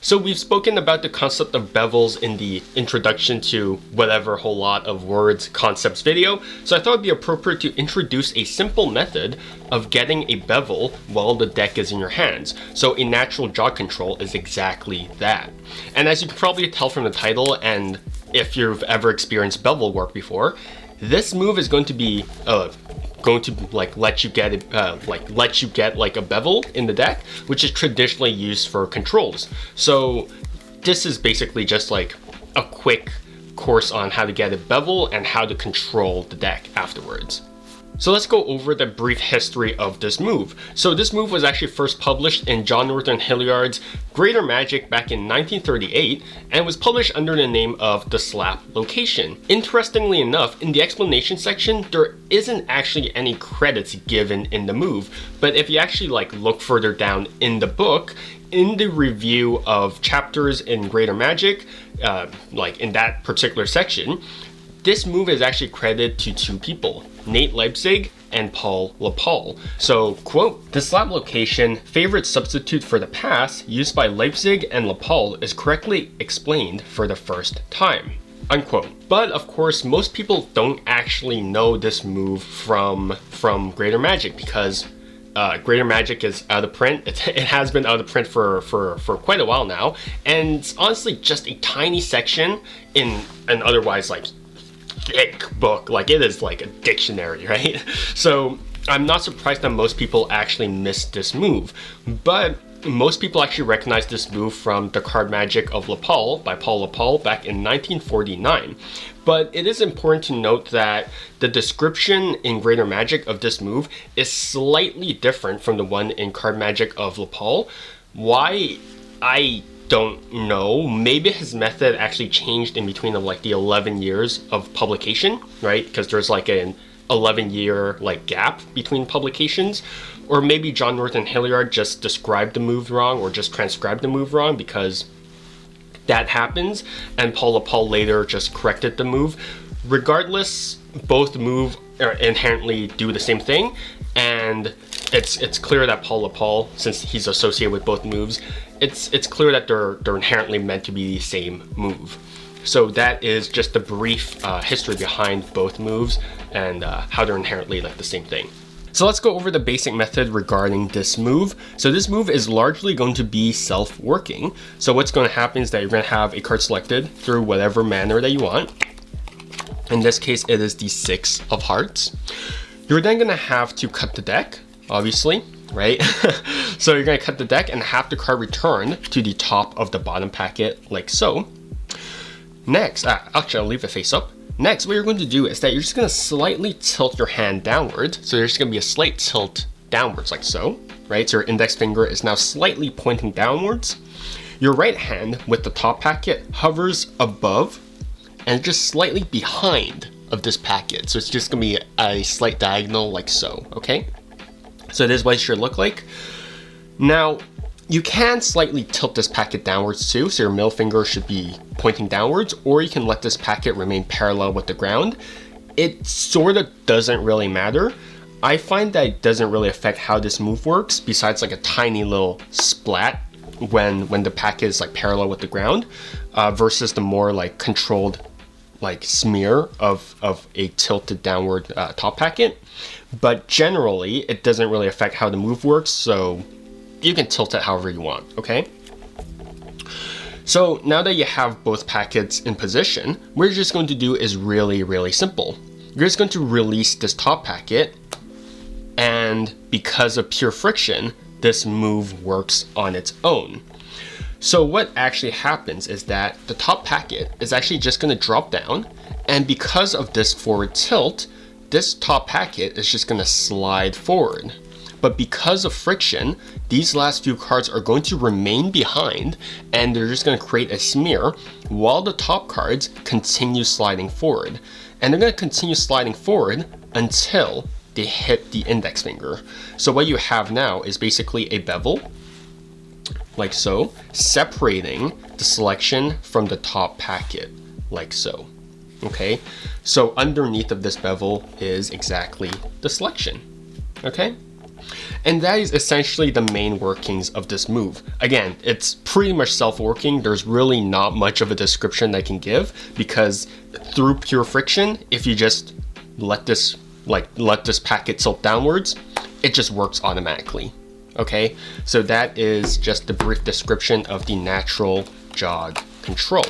So we've spoken about the concept of bevels in the introduction to whatever whole lot of words concepts video, so I thought it'd be appropriate to introduce a simple method of getting a bevel while the deck is in your hands. So a natural jog control is exactly that. And as you can probably tell from the title, and if you've ever experienced bevel work before, this move is going to be let you get a bevel in the deck, which is traditionally used for controls. So this is basically just like a quick course on how to get a bevel and how to control the deck afterwards. So let's go over the brief history of this move. So this move was actually first published in John Norton Hilliard's Greater Magic back in 1938 and was published under the name of the slap location. Interestingly enough, in the explanation section, there isn't actually any credits given in the move, but if you actually look further down in the book, in the review of chapters in Greater Magic, in that particular section, this move is actually credited to two people, Nate Leipzig and Paul LaPaul. So, quote, "The slap location, favorite substitute for the pass, used by Leipzig and LaPaul is correctly explained for the first time," unquote. But of course, most people don't actually know this move from Greater Magic because Greater Magic is out of print. It has been out of print for quite a while now, and it's honestly just a tiny section in an otherwise thick book. It is like a dictionary, right? So I'm not surprised that most people actually missed this move, but most people actually recognize this move from The Card Magic of LaPaul by Paul LaPaul back in 1949. But it is important to note that the description in Greater Magic of this move is slightly different from the one in Card Magic of LaPaul. Why? I don't know. Maybe his method actually changed in between the 11 years of publication, right? Because there's an 11-year gap between publications. Or maybe John Norton Hilliard just described the move wrong or just transcribed the move wrong, because that happens, and Paul LaPaul later just corrected the move. Regardless, both move inherently do the same thing, and it's clear that Paul LaPaul, since he's associated with both moves, it's clear that they're inherently meant to be the same move. So that is just the brief history behind both moves and how they're inherently the same thing. So let's go over the basic method regarding this move. So this move is largely going to be self-working. So what's going to happen is that you're going to have a card selected through whatever manner that you want. In this case, it is the 6 of hearts. You're then going to have to cut the deck, obviously, right? So you're going to cut the deck and have the card returned to the top of the bottom packet, like so. Next, actually I'll leave it face up. Next, what you're going to do is that you're just going to slightly tilt your hand downwards. So there's going to be a slight tilt downwards, like so, right? So your index finger is now slightly pointing downwards. Your right hand with the top packet hovers above and just slightly behind of this packet. So it's just going to be a slight diagonal, like so, okay? So this is what it should look like. Now, you can slightly tilt this packet downwards too, so your middle finger should be pointing downwards, or you can let this packet remain parallel with the ground. It sort of doesn't really matter. I find that it doesn't really affect how this move works, besides a tiny little splat when the packet is parallel with the ground, versus the more controlled smear of a tilted downward top packet. But generally, it doesn't really affect how the move works, so you can tilt it however you want, okay? So now that you have both packets in position, what you're just going to do is really, really simple. You're just going to release this top packet, and because of pure friction, this move works on its own. So what actually happens is that the top packet is actually just going to drop down, and because of this forward tilt, this top packet is just going to slide forward. But because of friction, these last few cards are going to remain behind, and they're just going to create a smear while the top cards continue sliding forward. And they're going to continue sliding forward until they hit the index finger. So what you have now is basically a bevel, like so, separating the selection from the top packet, like so. Okay, so underneath of this bevel is exactly the selection. Okay, And that is essentially the main workings of this move. Again, it's pretty much self-working. There's really not much of a description I can give, because through pure friction, if you just let this packet tilt downwards, it just works automatically. Okay, so that is just the brief description of the Natural Jog Control.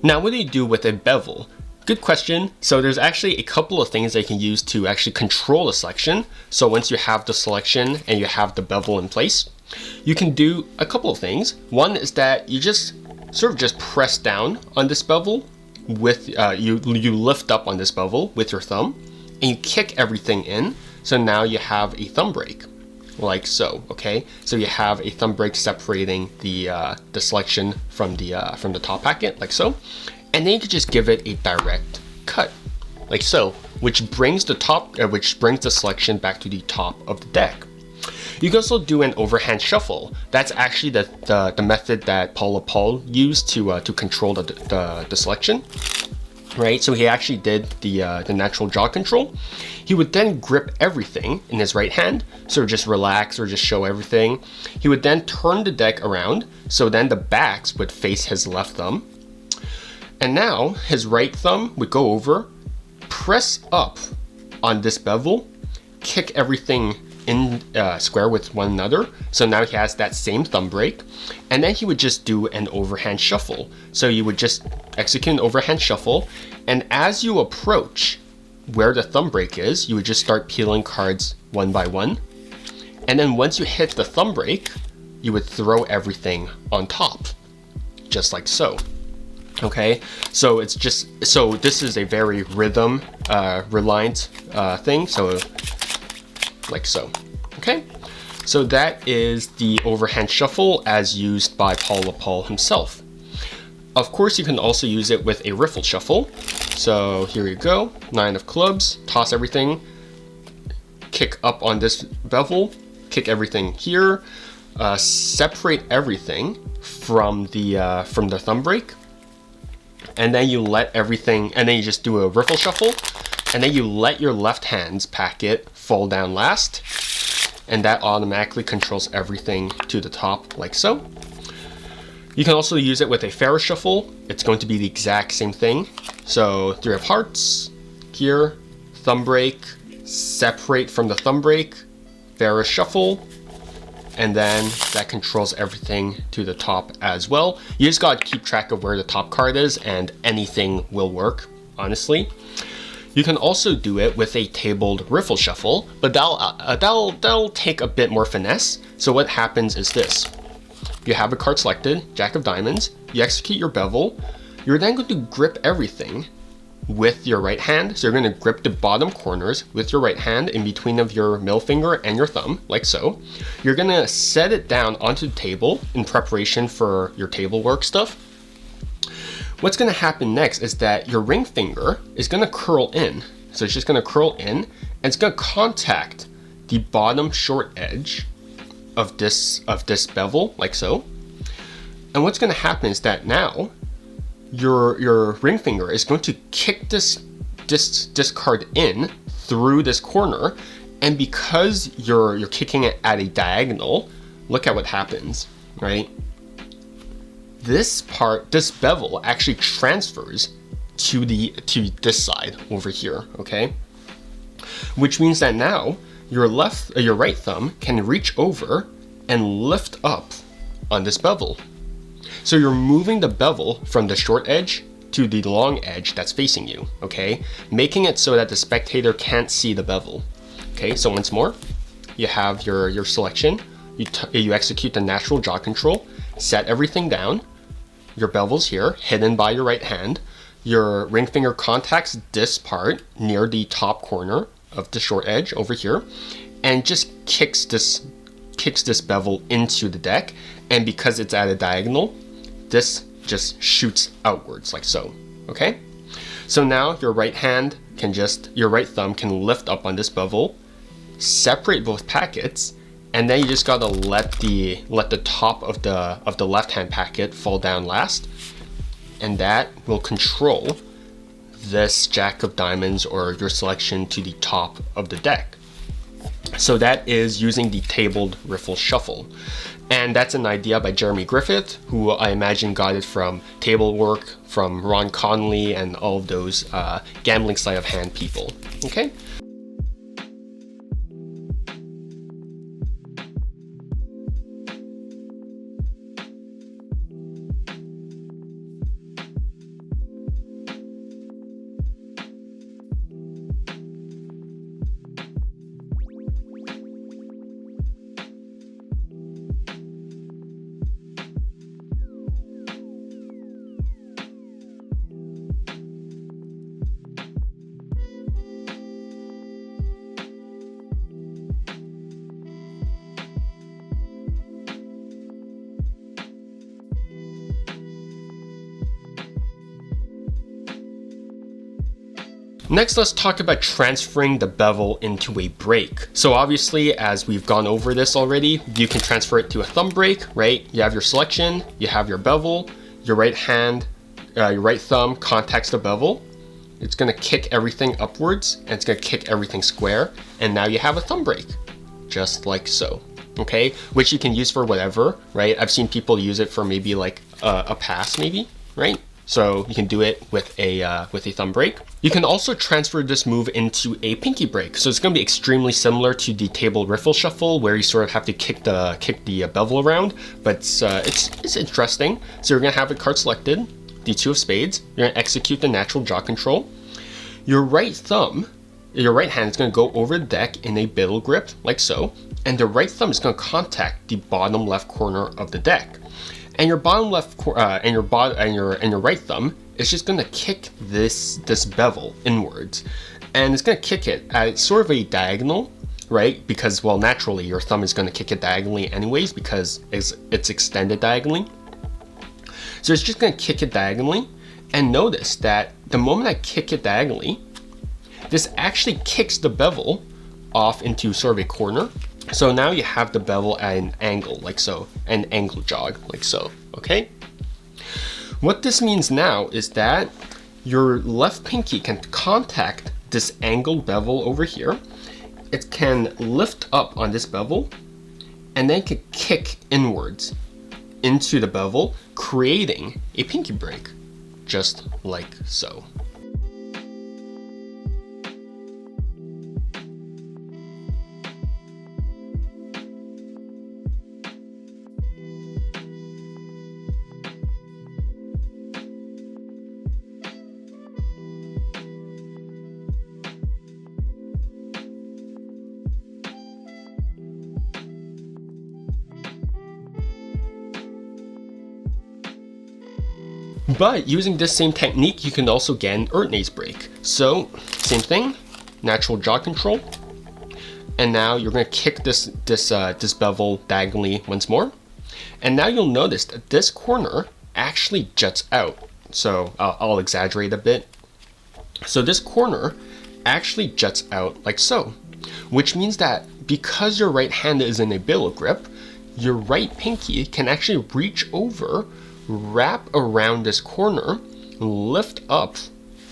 Now, what do you do with a bevel? Good question. So there's actually a couple of things that you can use to actually control the selection. So once you have the selection and you have the bevel in place, you can do a couple of things. One is that you just sort of just press down on this bevel with, you lift up on this bevel with your thumb and you kick everything in. So now you have a thumb brake, like so, okay? So you have a thumb brake separating the selection from the top packet, like so. And then you can just give it a direct cut, like so, which brings the selection back to the top of the deck. You can also do an overhand shuffle. That's actually the method that Paul used to control the selection, right? So he actually did the Natural Jog Control. He would then grip everything in his right hand, so just relax or just show everything. He would then turn the deck around, so then the backs would face his left thumb. And now his right thumb would go over, press up on this bevel, kick everything in square with one another. So now he has that same thumb brake. And then he would just do an overhand shuffle. So you would just execute an overhand shuffle. And as you approach where the thumb brake is, you would just start peeling cards one by one. And then once you hit the thumb brake, you would throw everything on top, just like so. Okay, so it's just, so this is a very rhythm reliant thing, so like so. Okay, so that is the overhand shuffle as used by Paul himself. Of course, you can also use it with a riffle shuffle. So here you go, 9 of clubs, toss everything, kick up on this bevel, kick everything here, separate everything from the thumb brake. And then you let everything, and then you just do a riffle shuffle, and then you let your left hand's packet fall down last, and that automatically controls everything to the top, like so. You can also use it with a Ferris shuffle. It's going to be the exact same thing. So 3 of hearts, here, thumb brake, separate from the thumb brake, Ferris shuffle, and then that controls everything to the top as well. You just gotta keep track of where the top card is and anything will work, honestly. You can also do it with a tabled riffle shuffle, but that'll take a bit more finesse. So what happens is this. You have a card selected, Jack of Diamonds, you execute your bevel, you're then going to grip everything with your right hand. So you're going to grip the bottom corners with your right hand in between of your middle finger and your thumb, like so. You're going to set it down onto the table in preparation for your table work stuff. What's going to happen next is that your ring finger is going to curl in. So it's just going to curl in and it's going to contact the bottom short edge of this bevel, like so. And what's going to happen is that now your ring finger is going to kick this card in through this corner, and because you're kicking it at a diagonal, look at what happens, right? This bevel actually transfers to this side over here, okay? Which means that now your right thumb can reach over and lift up on this bevel. So you're moving the bevel from the short edge to the long edge that's facing you, okay? Making it so that the spectator can't see the bevel. Okay, so once more, you have your selection, you execute the Natural Jog Control, set everything down, your bevel's here, hidden by your right hand, your ring finger contacts this part near the top corner of the short edge over here, and just kicks this kicks this bevel into the deck, and because it's at a diagonal, this just shoots outwards like so, okay? So now your right thumb can lift up on this bevel, separate both packets, and then you just gotta let the top of the left-hand packet fall down last, and that will control this jack of diamonds or your selection to the top of the deck. So that is using the tabled riffle shuffle. And that's an idea by Jeremy Griffith, who I imagine got it from Table Work, from Ron Conley, and all of those gambling sleight of hand people, okay? Next, let's talk about transferring the bevel into a break. So obviously, as we've gone over this already, you can transfer it to a thumb break, right? You have your selection, you have your bevel, your right thumb contacts the bevel. It's gonna kick everything upwards, and it's gonna kick everything square, and now you have a thumb break, just like so, okay? Which you can use for whatever, right? I've seen people use it for maybe like a pass, maybe, right? So you can do it with a thumb break. You can also transfer this move into a pinky break. So it's going to be extremely similar to the table riffle shuffle, where you sort of have to kick the bevel around, but it's interesting. So you're going to have a card selected, the 2 of spades. You're going to execute the natural jog control. Your right hand is going to go over the deck in a bevel grip, like so, and the right thumb is going to contact the bottom left corner of the deck. And your bottom left and your right thumb is just gonna kick this bevel inwards, and it's gonna kick it at sort of a diagonal, right? Because, well, naturally your thumb is gonna kick it diagonally anyways because it's extended diagonally. So it's just gonna kick it diagonally, and notice that the moment I kick it diagonally, this actually kicks the bevel off into sort of a corner. So now you have the bevel at an angle, like so, an angle jog, like so, okay? What this means now is that your left pinky can contact this angled bevel over here. It can lift up on this bevel, and then can kick inwards into the bevel, creating a pinky break, just like so. But using this same technique, you can also get an Erdnase break. So same thing, natural jog control, and now you're going to kick this bevel diagonally once more, and now you'll notice that this corner actually juts out. So I'll exaggerate a bit. So this corner actually juts out like so, which means that because your right hand is in a bevel grip, your right pinky can actually reach over, wrap around this corner, lift up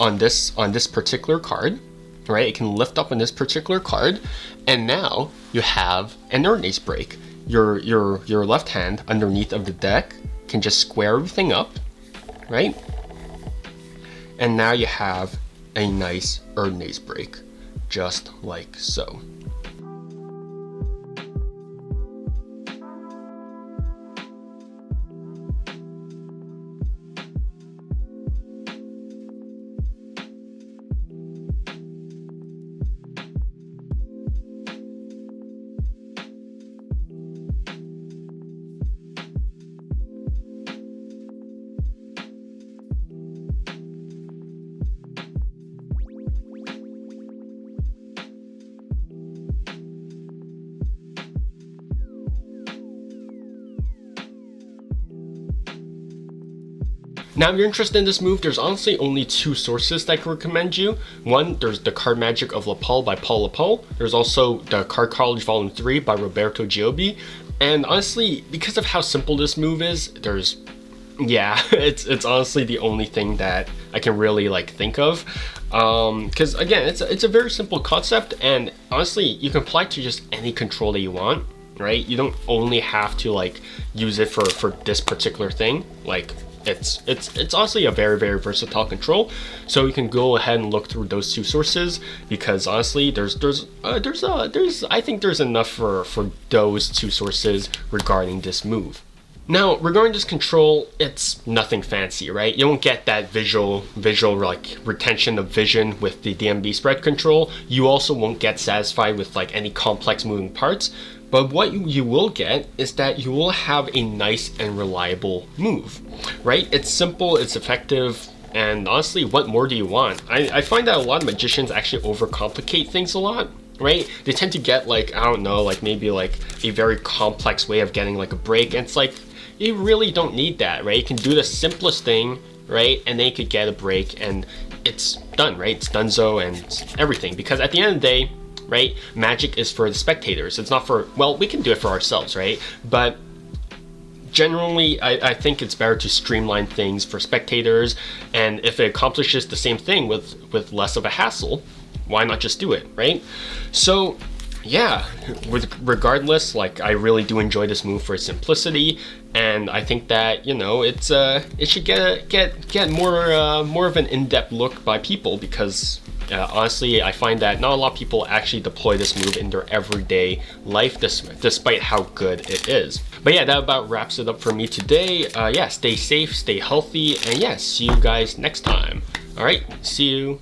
on this particular card, right? It can lift up on this particular card, and now you have an Erdnase break. Your left hand underneath of the deck can just square everything up, right? And now you have a nice Erdnase break, just like so. Now, if you're interested in this move, there's honestly only two sources that I can recommend you. One, there's The Card Magic of Lapal by Paul Lapal. There's also The Card College Volume 3 by Roberto Giobbi. And honestly, because of how simple this move is, yeah, it's honestly the only thing that I can really like think of. Because again, it's a very simple concept, and honestly, you can apply it to just any control that you want, right? You don't only have to like use it for this particular thing. Like it's honestly a very, very versatile control. So you can go ahead and look through those two sources, because honestly I think there's enough for those two sources regarding this move. Now, regarding this control, it's nothing fancy, right? You don't get that visual like retention of vision with the DMB spread control. You also won't get satisfied with like any complex moving parts. But what you will get is that you will have a nice and reliable move, right? It's simple, it's effective, and honestly, what more do you want? I find that a lot of magicians actually overcomplicate things a lot, right? They tend to get like, I don't know, like maybe like a very complex way of getting like a break, and it's like, you really don't need that, right? You can do the simplest thing, right? And then you could get a break and it's done, right? It's donezo and everything. Because at the end of the day, right, magic is for the spectators. It's not for, well, we can do it for ourselves, right? But generally, I think it's better to streamline things for spectators. And if it accomplishes the same thing with less of a hassle, why not just do it, right? So yeah, regardless, like I really do enjoy this move for its simplicity, and I think that, you know, it should get more of an in-depth look by people, because honestly, I find that not a lot of people actually deploy this move in their everyday life, despite how good it is. But yeah, that about wraps it up for me today. Yeah, stay safe, stay healthy, and yeah, see you guys next time. All right, see you.